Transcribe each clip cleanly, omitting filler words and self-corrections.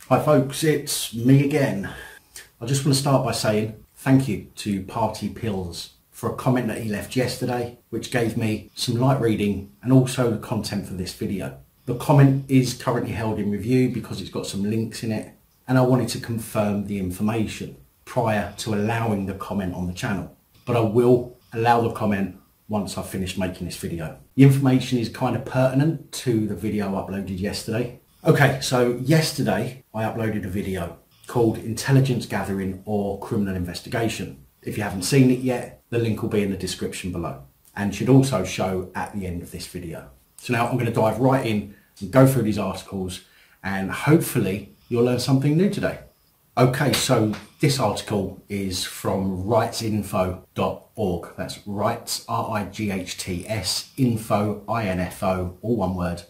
Hi folks, it's me again. I just want to start by saying thank you to Party Pills for a comment that he left yesterday, which gave me some light reading and also the content for this video. The comment is currently held in review because it's got some links in it, and I wanted to confirm the information prior to allowing the comment on the channel. But I will allow the comment once I've finished making this video. The information is kind of pertinent to the video I uploaded yesterday. Okay, so yesterday I uploaded a video called Intelligence Gathering or Criminal Investigation. If you haven't seen it yet, the link will be in the description below and should also show at the end of this video. So now I'm going to dive right in and go through these articles, and hopefully you'll learn something new today. Okay, so this article is from rightsinfo.org. That's rights, R-I-G-H-T-S, info, I-N-F-O, all one word,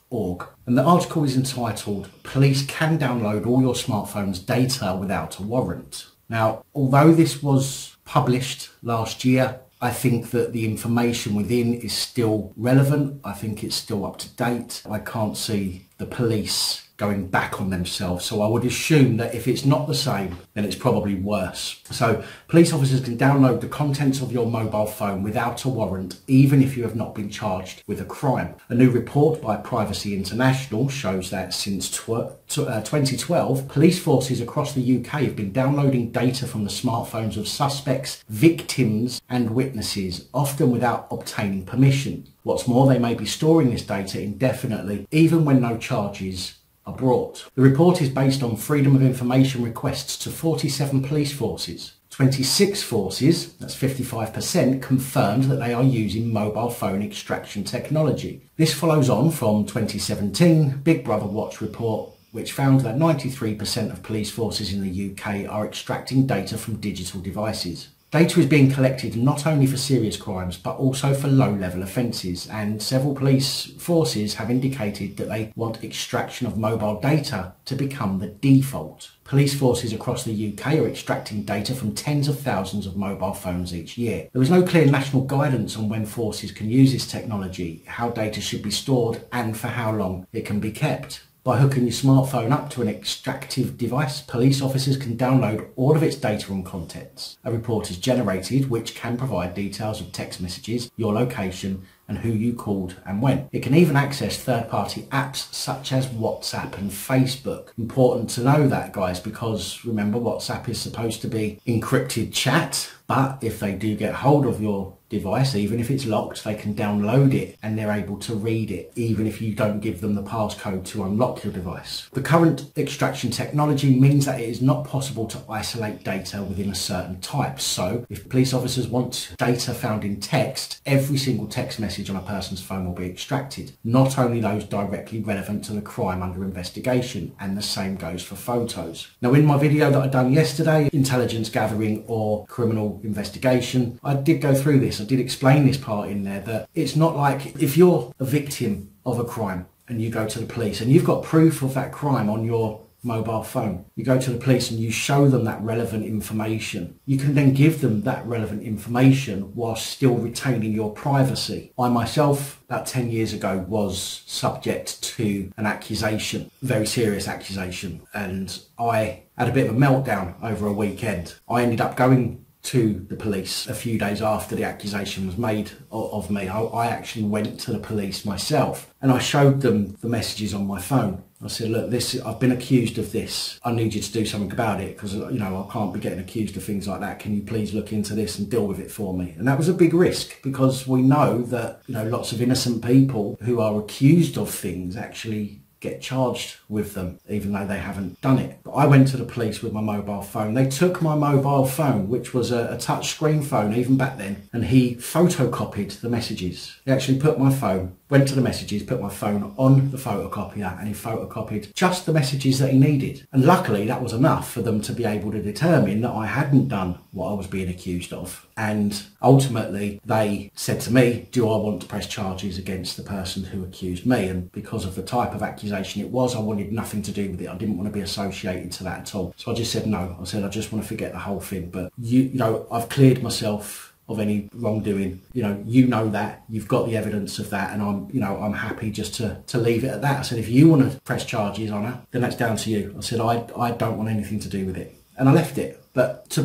.org. And the article is entitled, Police Can Download All Your Smartphone's Data Without a Warrant. Now, although this was published last year, I think that the information within is still relevant. I think it's still up to date. I can't see the police going back on themselves. So I would assume that if it's not the same, then it's probably worse. So police officers can download the contents of your mobile phone without a warrant, even if you have not been charged with a crime. A new report by Privacy International shows that since 2012, police forces across the UK have been downloading data from the smartphones of suspects, victims and witnesses, often without obtaining permission. What's more, they may be storing this data indefinitely, even when no charges are brought. The report is based on Freedom of Information requests to 47 police forces. 26 forces, that's 55%, confirmed that they are using mobile phone extraction technology. This follows on from 2017 Big Brother Watch report, which found that 93% of police forces in the UK are extracting data from digital devices. Data is being collected not only for serious crimes but also for low-level offences, and several police forces have indicated that they want extraction of mobile data to become the default. Police forces across the UK are extracting data from tens of thousands of mobile phones each year. There is no clear national guidance on when forces can use this technology, how data should be stored and for how long it can be kept. By hooking your smartphone up to an extractive device, police officers can download all of its data and contents. A report is generated which can provide details of text messages, your location and who you called and when. It can even access third-party apps such as WhatsApp and Facebook. Important to know that, guys, because remember, WhatsApp is supposed to be encrypted chat, but if they do get hold of your device, even if it's locked, they can download it and they're able to read it, even if you don't give them the passcode to unlock your device. The current extraction technology means that it is not possible to isolate data within a certain type. So if police officers want data found in text, every single text message on a person's phone will be extracted, not only those directly relevant to the crime under investigation, and the same goes for photos. Now, in my video that I done yesterday, Intelligence Gathering or Criminal Investigation, I did go through this. I did explain this part in there, that it's not like if you're a victim of a crime and you go to the police and you've got proof of that crime on your mobile phone, you go to the police and you show them that relevant information. You can then give them that relevant information whilst still retaining your privacy. I myself, about 10 years ago, was subject to an accusation, a very serious accusation, and I had a bit of a meltdown over a weekend. I ended up going to the police a few days after the accusation was made of me. I actually went to the police myself and I showed them the messages on my phone. I said, look, I've been accused of this. I need you to do something about it because, you know, I can't be getting accused of things like that. Can you please look into this and deal with it for me? And that was a big risk because we know that, you know, lots of innocent people who are accused of things actually get charged with them, even though they haven't done it. But I went to the police with my mobile phone. They took my mobile phone, which was a touch screen phone even back then, and he photocopied the messages. He actually put my phone, went to the messages, put my phone on the photocopier, and he photocopied just the messages that he needed. And luckily that was enough for them to be able to determine that I hadn't done what I was being accused of. And ultimately they said to me, do I want to press charges against the person who accused me? And because of the type of accusation it was, I wanted nothing to do with it. I didn't want to be associated to that at all. So I just said no. I said I just want to forget the whole thing. But you know, I've cleared myself of any wrongdoing. You know that, you've got the evidence of that, and I'm happy just to leave it at that. I said, if you want to press charges on her, then that's down to you. I said, I don't want anything to do with it. And I left it. But to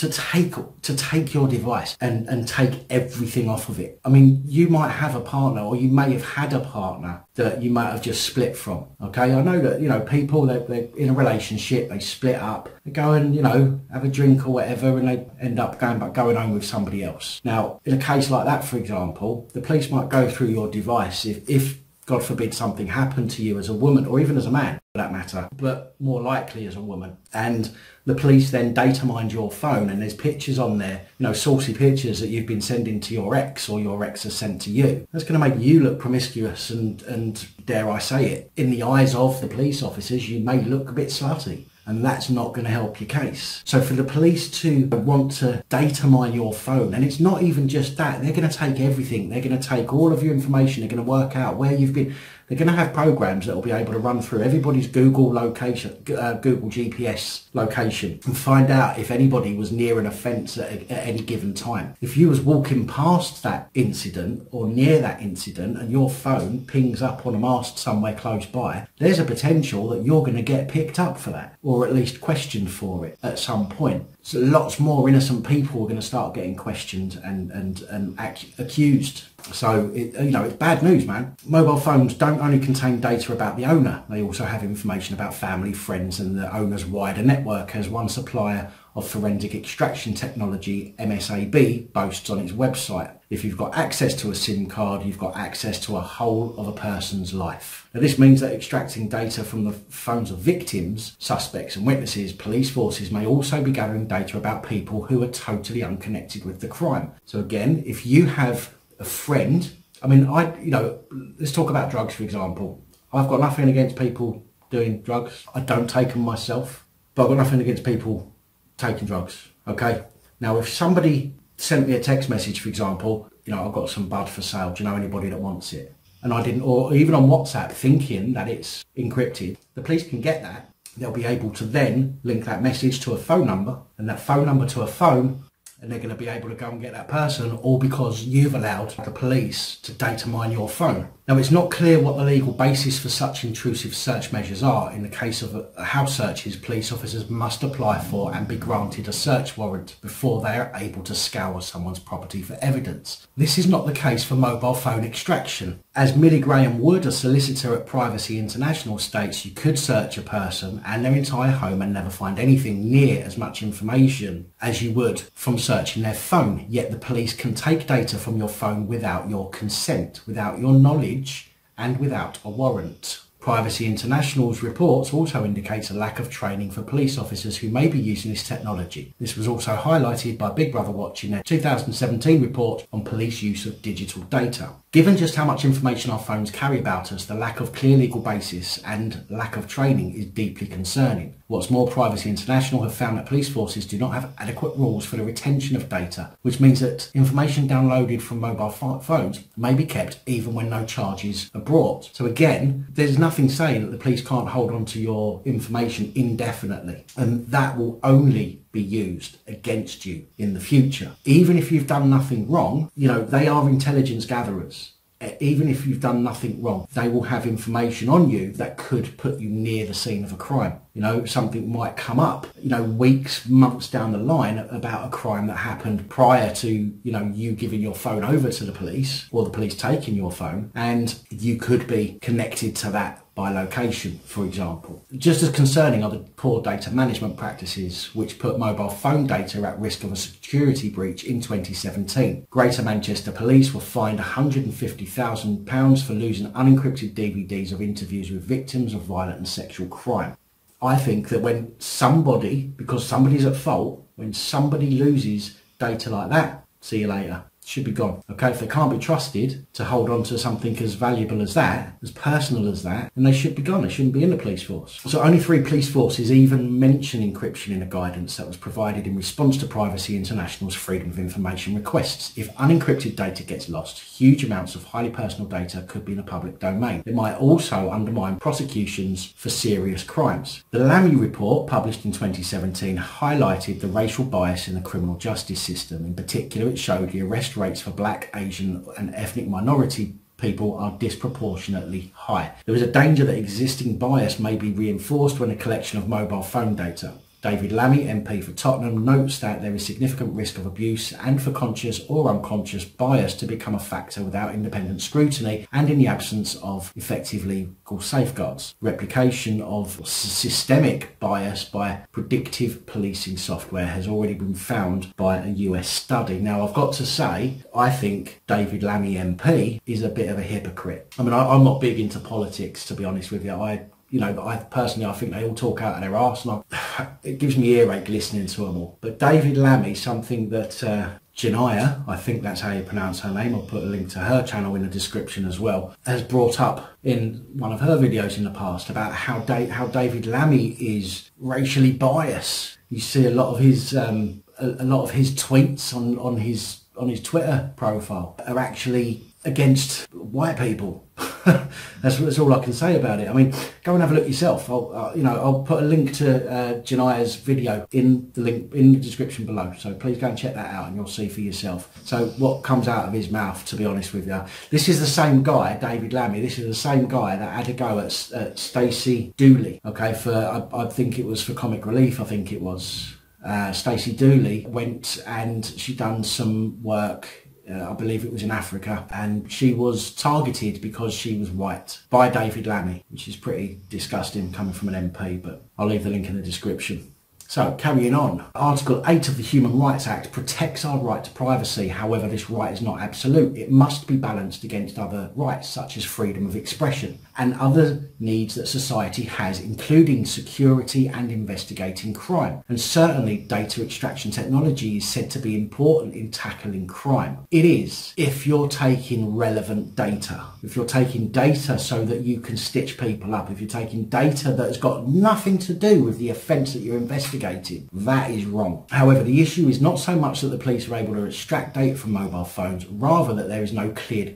take your device and take everything off of it. I mean, you might have a partner, or you may have had a partner that you might have just split from. Okay, I know that people they're in a relationship, they split up, they go and have a drink or whatever, and they end up going home with somebody else. Now, in a case like that, for example, the police might go through your device if God forbid something happened to you as a woman, or even as a man for that matter, but more likely as a woman. And the police then data mined your phone, and there's pictures on there, saucy pictures that you've been sending to your ex, or your ex has sent to you. That's going to make you look promiscuous, and dare I say it, in the eyes of the police officers, you may look a bit slutty. And that's not going to help your case. So for the police to want to data mine your phone, and it's not even just that, they're going to take everything. They're going to take all of your information. They're going to work out where you've been. They're going to have programs that will be able to run through everybody's Google location, Google GPS location, and find out if anybody was near an offence at any given time. If you was walking past that incident or near that incident and your phone pings up on a mast somewhere close by, there's a potential that you're going to get picked up for that, or at least questioned for it at some point. So lots more innocent people are going to start getting questioned and accused. So it's bad news, man. Mobile phones don't only contain data about the owner, they also have information about family, friends, and the owner's wider network, as one supplier of forensic extraction technology, MSAB, boasts on its website. If you've got access to a SIM card, you've got access to a whole of a person's life. Now, this means that extracting data from the phones of victims, suspects and witnesses, police forces may also be gathering data about people who are totally unconnected with the crime. So again, if you have a friend, let's talk about drugs, for example. I've got nothing against people doing drugs. I don't take them myself, but I've got nothing against people taking drugs, okay? Now, if somebody sent me a text message, for example, I've got some bud for sale, do you know anybody that wants it? And I didn't, or even on WhatsApp, thinking that it's encrypted, the police can get that. They'll be able to then link that message to a phone number, and that phone number to a phone, and they're going to be able to go and get that person, all because you've allowed the police to data mine your phone. Now, it's not clear what the legal basis for such intrusive search measures are. In the case of house searches, police officers must apply for and be granted a search warrant before they are able to scour someone's property for evidence. This is not the case for mobile phone extraction. As Millie Graham Wood, a solicitor at Privacy International, states, you could search a person and their entire home and never find anything near as much information as you would from searching their phone. Yet the police can take data from your phone without your consent, without your knowledge, and without a warrant. Privacy International's reports also indicate a lack of training for police officers who may be using this technology. This was also highlighted by Big Brother Watch in their 2017 report on police use of digital data. Given just how much information our phones carry about us, the lack of clear legal basis and lack of training is deeply concerning. What's more, Privacy International have found that police forces do not have adequate rules for the retention of data, which means that information downloaded from mobile phones may be kept even when no charges are brought. So again, there's nothing saying that the police can't hold on to your information indefinitely, and that will only be used against you in the future. Even if you've done nothing wrong, they are intelligence gatherers. Even if you've done nothing wrong, they will have information on you that could put you near the scene of a crime. Something might come up, weeks, months down the line about a crime that happened prior to, you giving your phone over to the police, or the police taking your phone, and you could be connected to that by location, for example. Just as concerning are the poor data management practices which put mobile phone data at risk of a security breach in 2017. Greater Manchester Police were fined £150,000 for losing unencrypted DVDs of interviews with victims of violent and sexual crime. I think that when somebody, because somebody's at fault, when somebody loses data like that, see you later. should be gone. Okay, if they can't be trusted to hold on to something as valuable as that, as personal as that, then they should be gone. They shouldn't be in the police force. So only 3 police forces even mention encryption in a guidance that was provided in response to Privacy International's Freedom of Information requests. If unencrypted data gets lost, huge amounts of highly personal data could be in the public domain. It might also undermine prosecutions for serious crimes. The Lamy report, published in 2017, highlighted the racial bias in the criminal justice system. In particular, it showed the arrest rates for Black, Asian and ethnic minority people are disproportionately high. There is a danger that existing bias may be reinforced when a collection of mobile phone data. David Lammy, MP for Tottenham, notes that there is significant risk of abuse and for conscious or unconscious bias to become a factor without independent scrutiny and in the absence of effective legal safeguards. Replication of systemic bias by predictive policing software has already been found by a US study. Now, I've got to say, I think David Lammy, MP, is a bit of a hypocrite. I mean, I'm not big into politics, to be honest with you. I personally think they all talk out of their arse, and it gives me earache listening to them all. But David Lammy, something that Janaya, I think that's how you pronounce her name, I'll put a link to her channel in the description as well, has brought up in one of her videos in the past about how David Lammy is racially biased. You see a lot of his tweets on his Twitter profile are actually against white people. That's all I can say about it. I mean, go and have a look yourself. I'll put a link to Janaya's video in the description below. So please go and check that out, and you'll see for yourself. So what comes out of his mouth, to be honest with you, this is the same guy, David Lammy. This is the same guy that had a go at Stacey Dooley. Okay, I think it was for comic relief. I think it was. Stacey Dooley went and she done some work. I believe it was in Africa, and she was targeted because she was white by David Lammy, which is pretty disgusting coming from an MP, but I'll leave the link in the description. So, carrying on. Article 8 of the Human Rights Act protects our right to privacy. However, this right is not absolute. It must be balanced against other rights, such as freedom of expression and other needs that society has, including security and investigating crime. And certainly, data extraction technology is said to be important in tackling crime. It is, if you're taking relevant data. If you're taking data so that you can stitch people up. If you're taking data that has got nothing to do with the offence that you're investigating, that is wrong. However, the issue is not so much that the police are able to extract data from mobile phones, rather that there is no clear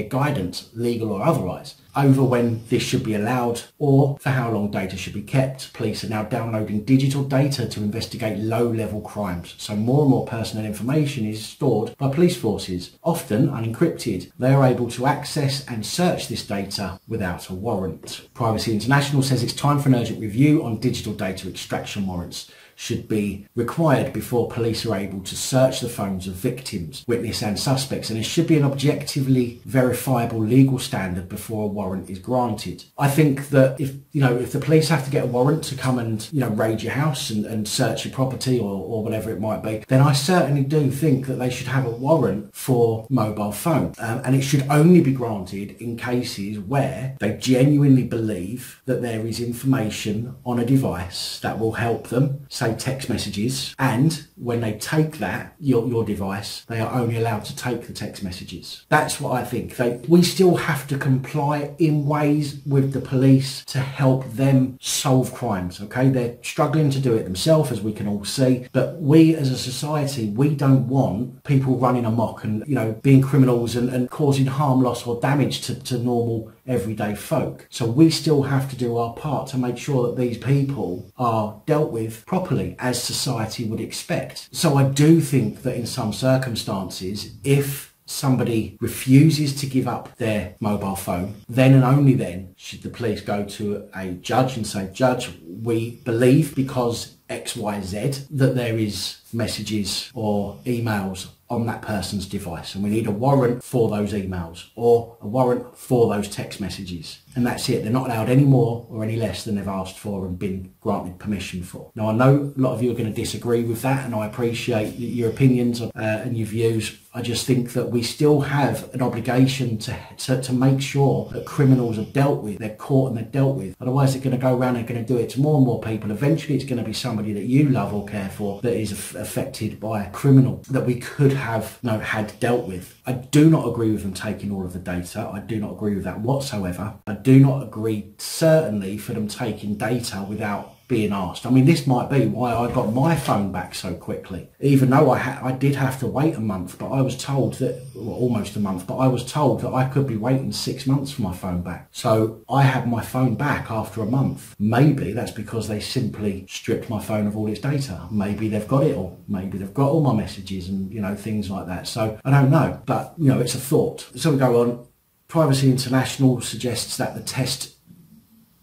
guidance, legal or otherwise, over when this should be allowed or for how long data should be kept. Police are now downloading digital data to investigate low-level crimes, so more and more personal information is stored by police forces, often unencrypted. They are able to access and search this data without a warrant. Privacy International says it's time for an urgent review on digital data extraction warrants should be required before police are able to search the phones of victims, witness and suspects, and it should be an objectively verifiable legal standard before a warrant is granted. I think that if the police have to get a warrant to come and raid your house and search your property or whatever it might be, then I certainly do think that they should have a warrant for mobile phone, and it should only be granted in cases where they genuinely believe that there is information on a device that will help them, say text messages, and when they take that, your device, they are only allowed to take the text messages. That's what I think. We still have to comply in ways with the police to help them solve crimes, okay? They're struggling to do it themselves, as we can all see, but we as a society, we don't want people running amok and, being criminals and causing harm, loss or damage to normal everyday folk. So we still have to do our part to make sure that these people are dealt with properly, as society would expect. So I do think that in some circumstances, if somebody refuses to give up their mobile phone, then and only then should the police go to a judge and say, "Judge, we believe because XYZ that there is messages or emails on that person's device, and we need a warrant for those emails or a warrant for those text messages." And that's it. They're not allowed any more or any less than they've asked for and been granted permission for. Now, I know a lot of you are going to disagree with that, and I appreciate your opinions and your views. I just think that we still have an obligation to make sure that criminals are dealt with, they're caught and they're dealt with. Otherwise, they're going to go around and going to do it to more and more people. Eventually, it's going to be somebody somebody that you love or care for that is affected by a criminal that we could have had dealt with. I do not agree with them taking all of the data. I do not agree with that whatsoever. I do not agree certainly for them taking data without being asked. I mean, this might be why I got my phone back so quickly, even though I did have to wait a month, but I was told that, well, almost a month, but I was told that I could be waiting 6 months for my phone back. So I had my phone back after a month. Maybe that's because they simply stripped my phone of all its data. Maybe they've got it all. Maybe they've got all my messages and, things like that. So I don't know, but, it's a thought. So we go on. Privacy International suggests that the test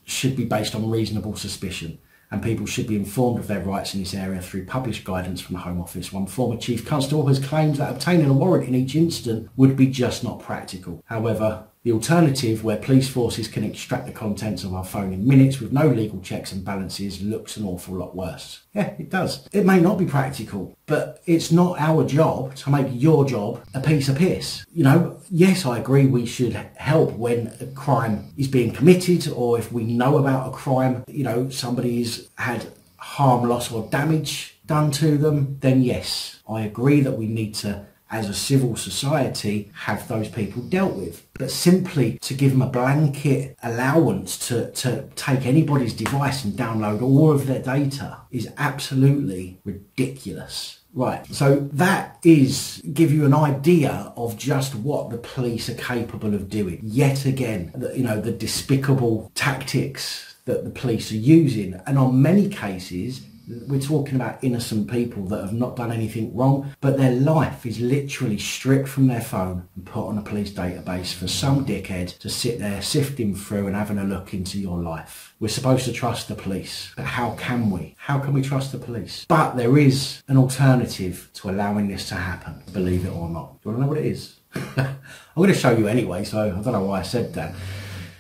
should be based on reasonable suspicion, and people should be informed of their rights in this area through published guidance from the Home Office. One former Chief Constable has claimed that obtaining a warrant in each incident would be just not practical. However, the alternative, where police forces can extract the contents of our phone in minutes with no legal checks and balances, looks an awful lot worse. Yeah, it does. It may not be practical, but it's not our job to make your job a piece of piss. Yes, I agree we should help when a crime is being committed, or if we know about a crime, somebody's had harm, loss or damage done to them, then yes, I agree that we need to, as a civil society, have those people dealt with. But simply to give them a blanket allowance to take anybody's device and download all of their data is absolutely ridiculous. Right, so that is give you an idea of just what the police are capable of doing. Yet again, the despicable tactics that the police are using. And on many cases, we're talking about innocent people that have not done anything wrong, but their life is literally stripped from their phone and put on a police database for some dickhead to sit there sifting through and having a look into your life. We're supposed to trust the police, but how can we? How can we trust the police? But there is an alternative to allowing this to happen, believe it or not. Do you want to know what it is? I'm going to show you anyway, so I don't know why I said that.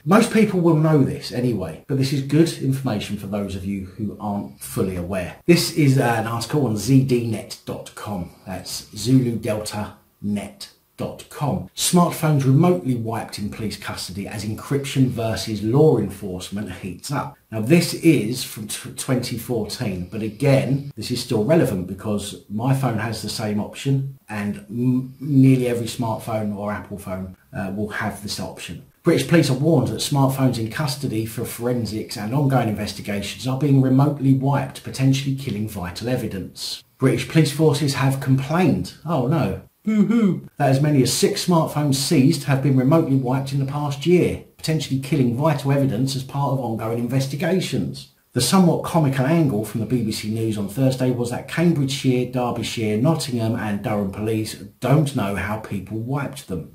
Most people will know this anyway, but this is good information for those of you who aren't fully aware. This is an article on zdnet.com. That's Zulu Delta Net.com. Smartphones remotely wiped in police custody as encryption versus law enforcement heats up. Now this is from 2014, but again, this is still relevant because my phone has the same option, and nearly every smartphone or Apple phone will have this option. British police are warned that smartphones in custody for forensics and ongoing investigations are being remotely wiped, potentially killing vital evidence. British police forces have complained, oh no, boo-hoo, that as many as 6 smartphones seized have been remotely wiped in the past year, potentially killing vital evidence as part of ongoing investigations. The somewhat comical angle from the BBC News on Thursday was that Cambridgeshire, Derbyshire, Nottingham and Durham police don't know how people wiped them.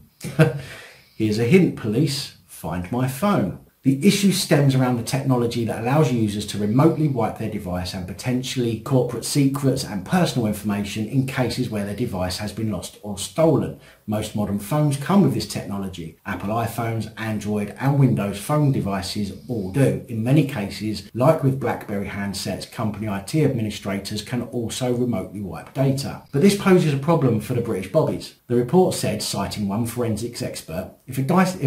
Here's a hint, police, find my phone. The issue stems around the technology that allows users to remotely wipe their device and potentially corporate secrets and personal information in cases where their device has been lost or stolen. Most modern phones come with this technology. Apple iPhones, Android and Windows phone devices all do. In many cases, like with BlackBerry handsets, company IT administrators can also remotely wipe data. But this poses a problem for the British bobbies. The report said, citing one forensics expert, if a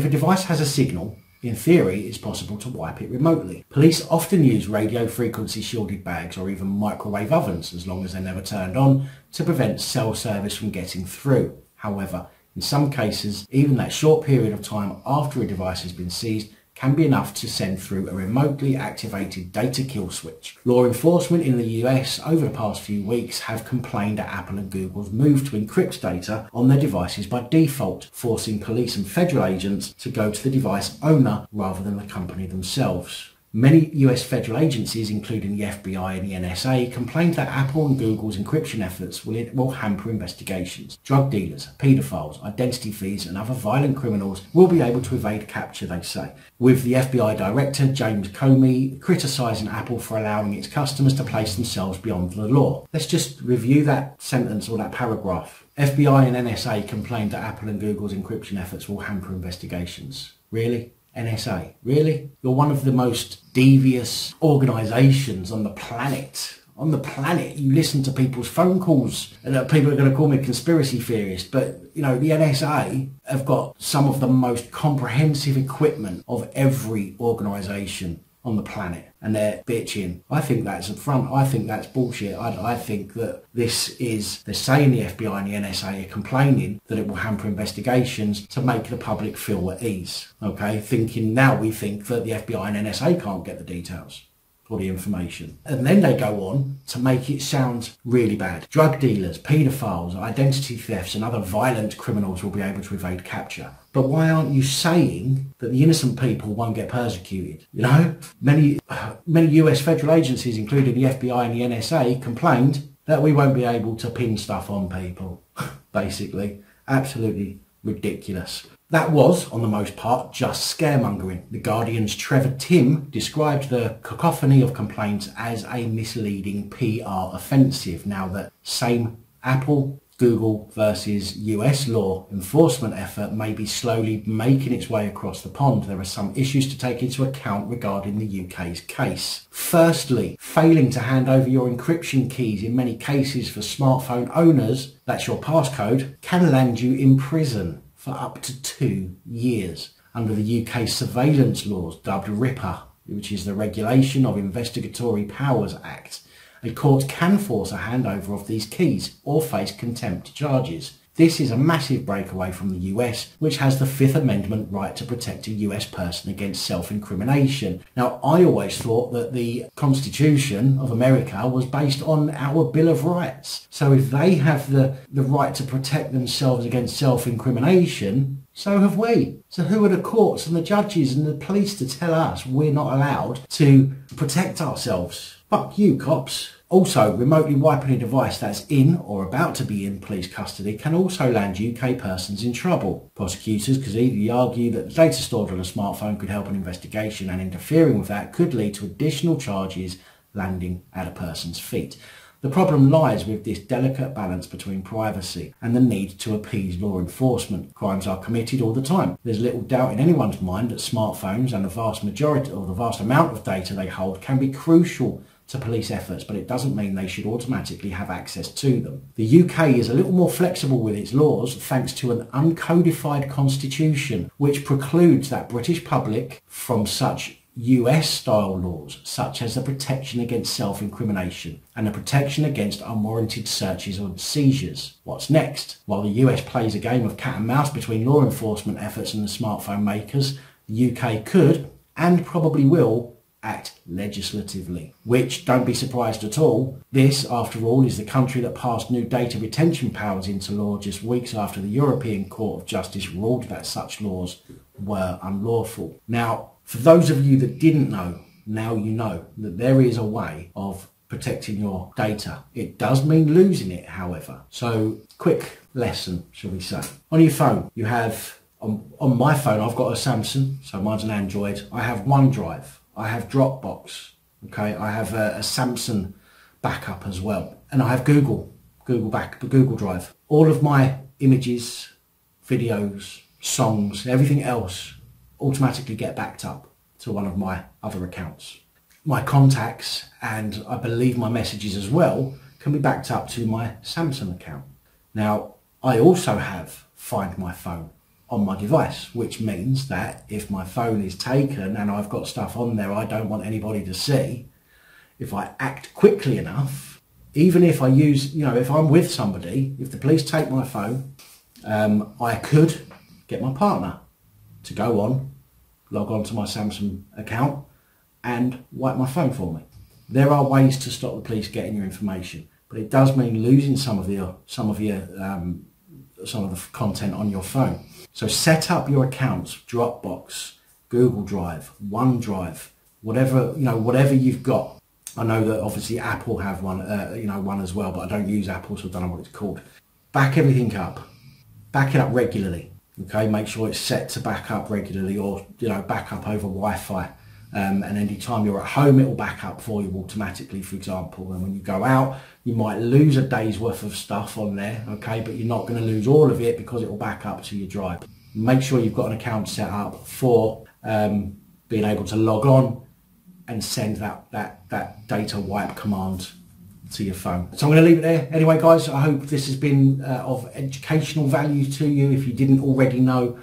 device has a signal, in theory, it's possible to wipe it remotely. Police often use radio frequency shielded bags or even microwave ovens, as long as they're never turned on, to prevent cell service from getting through. However, in some cases, even that short period of time after a device has been seized can be enough to send through a remotely activated data kill switch. Law enforcement in the US over the past few weeks have complained at Apple and Google's move to encrypt data on their devices by default, forcing police and federal agents to go to the device owner rather than the company themselves. Many US federal agencies, including the FBI and the NSA, complained that Apple and Google's encryption efforts will hamper investigations. Drug dealers, paedophiles, identity thieves and other violent criminals will be able to evade capture, they say. With the FBI Director, James Comey, criticising Apple for allowing its customers to place themselves beyond the law. Let's just review that sentence or that paragraph. FBI and NSA complained that Apple and Google's encryption efforts will hamper investigations. Really? NSA, really? You're one of the most devious organisations on the planet. On the planet, you listen to people's phone calls, and people are going to call me a conspiracy theorist, but the NSA have got some of the most comprehensive equipment of every organisation on the planet, and they're bitching. I think that's up front. I think that's bullshit. I think that they're saying the FBI and the NSA are complaining that it will hamper investigations to make the public feel at ease. Okay, now we think that the FBI and NSA can't get the details or the information. And then they go on to make it sound really bad. Drug dealers, paedophiles, identity thefts and other violent criminals will be able to evade capture. But why aren't you saying that the innocent people won't get persecuted? You know, many US federal agencies, including the FBI and the NSA, complained that we won't be able to pin stuff on people. Basically, absolutely ridiculous. That was, on the most part, just scaremongering. The Guardian's Trevor Tim described the cacophony of complaints as a misleading PR offensive. Now, that same Apple, Google versus US law enforcement effort may be slowly making its way across the pond. There are some issues to take into account regarding the UK's case. Firstly, failing to hand over your encryption keys in many cases for smartphone owners, that's your passcode, can land you in prison for up to 2 years under the UK surveillance laws dubbed RIPA, which is the Regulation of Investigatory Powers Act. A court can force a handover of these keys or face contempt charges. This is a massive breakaway from the US, which has the Fifth Amendment right to protect a US person against self-incrimination. Now, I always thought that the Constitution of America was based on our Bill of Rights. So if they have the right to protect themselves against self-incrimination, so have we. So who are the courts and the judges and the police to tell us we're not allowed to protect ourselves? Fuck you, cops. Also, remotely wiping a device that's in or about to be in police custody can also land UK persons in trouble. Prosecutors could easily argue that the data stored on a smartphone could help an investigation, and interfering with that could lead to additional charges landing at a person's feet. The problem lies with this delicate balance between privacy and the need to appease law enforcement. Crimes are committed all the time. There's little doubt in anyone's mind that smartphones and the vast majority or the vast amount of data they hold can be crucial to police efforts, but it doesn't mean they should automatically have access to them. The UK is a little more flexible with its laws thanks to an uncodified constitution which precludes that British public from such US-style laws, such as the protection against self-incrimination and the protection against unwarranted searches or seizures. What's next? While the US plays a game of cat and mouse between law enforcement efforts and the smartphone makers, the UK could, and probably will, act legislatively. Which, don't be surprised at all, this, after all, is the country that passed new data retention powers into law just weeks after the European Court of Justice ruled that such laws were unlawful. Now, for those of you that didn't know, now you know that there is a way of protecting your data. It does mean losing it, however. So, quick lesson, shall we say. On your phone, you have, on my phone, I've got a Samsung, so mine's an Android. I have OneDrive. I have Dropbox, okay, I have a Samsung backup as well, and I have Google Drive. All of my images, videos, songs, everything else automatically get backed up to one of my other accounts. My contacts and I believe my messages as well can be backed up to my Samsung account. Now, I also have Find My Phone on my device, which means that if my phone is taken and I've got stuff on there I don't want anybody to see, if I act quickly enough, even if I use, if I'm with somebody, if the police take my phone, I could get my partner to go on, log on to my Samsung account and wipe my phone for me. There are ways to stop the police getting your information, but it does mean losing some of the content on your phone. So set up your accounts, Dropbox, Google Drive, OneDrive, whatever you've got. I know that obviously Apple have one, one as well, but I don't use Apple, so I don't know what it's called. Back everything up. Back it up regularly. Okay, make sure it's set to back up regularly, or back up over Wi-Fi. And any time you're at home, it will back up for you automatically, for example. And when you go out, you might lose a day's worth of stuff on there, okay, but you're not going to lose all of it because it will back up to your drive. Make sure you've got an account set up for being able to log on and send that data wipe command to your phone. So I'm going to leave it there. Anyway, guys, I hope this has been of educational value to you if you didn't already know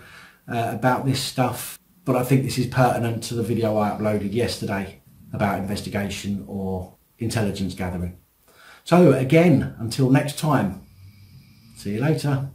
about this stuff. but I think this is pertinent to the video I uploaded yesterday about investigation or intelligence gathering. So again, until next time, see you later.